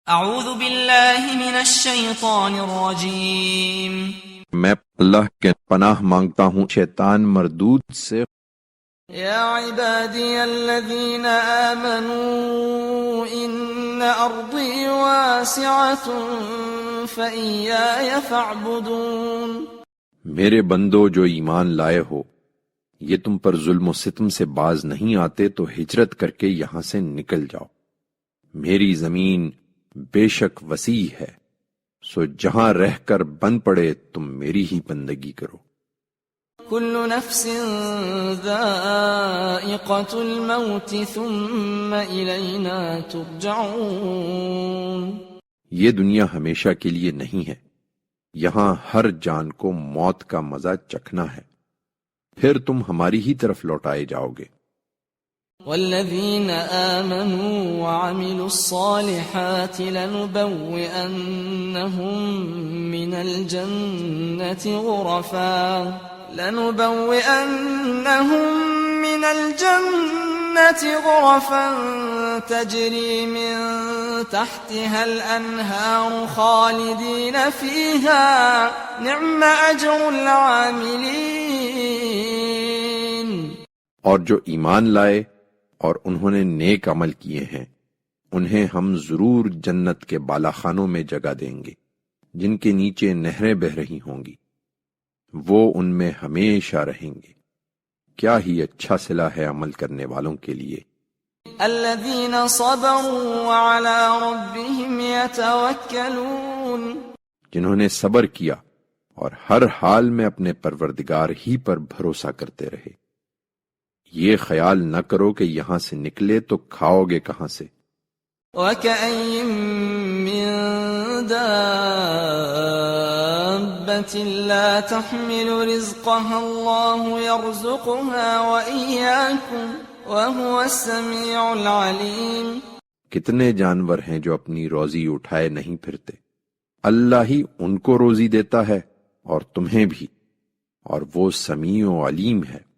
اعوذ باللہ من الشیطان الرجیم میں اللہ کے پناہ مانگتا ہوں شیطان مردود سے۔ یا عبادی الذین آمنوا ان ارضی واسعۃ فإیای فاعبدون۔ میرے بندو جو ایمان لائے ہو، یہ تم پر ظلم و ستم سے باز نہیں آتے تو ہجرت کر کے یہاں سے نکل جاؤ۔ میری زمین بے شک وسیع ہے، سو جہاں رہ کر بن پڑے تم میری ہی بندگی کرو۔ کل نفس ذائقۃ الموت ثم الینا ترجعون۔ یہ دنیا ہمیشہ کے لیے نہیں ہے، یہاں ہر جان کو موت کا مزہ چکھنا ہے، پھر تم ہماری ہی طرف لوٹائے جاؤ گے۔ والذین آمنوا وعملوا الصالحات لنبوئنهم من الجنة غرفا تجری من تحتها الانہار خالدین فیہا نعم اجر العاملین۔ اور جو ایمان لائے اور انہوں نے نیک عمل کیے ہیں، انہیں ہم ضرور جنت کے بالا خانوں میں جگہ دیں گے جن کے نیچے نہریں بہہ رہی ہوں گی، وہ ان میں ہمیشہ رہیں گے۔ کیا ہی اچھا صلہ ہے عمل کرنے والوں کے لیے۔ الذین صبروا وعلی ربهم یتوکلون، جنہوں نے صبر کیا اور ہر حال میں اپنے پروردگار ہی پر بھروسہ کرتے رہے۔ یہ خیال نہ کرو کہ یہاں سے نکلے تو کھاؤ گے کہاں سے۔ وَكَأَيٍّ مِّن دَابَّةٍ لَّا تَحْمِلُ رِزْقَهَا اللَّهُ يَرْزُقُهَا وَإِيَّاكُمْ وَهُوَ السَّمِيعُ الْعَلِيمُ۔ کتنے جانور ہیں جو اپنی روزی اٹھائے نہیں پھرتے، اللہ ہی ان کو روزی دیتا ہے اور تمہیں بھی، اور وہ سمیع و علیم ہے۔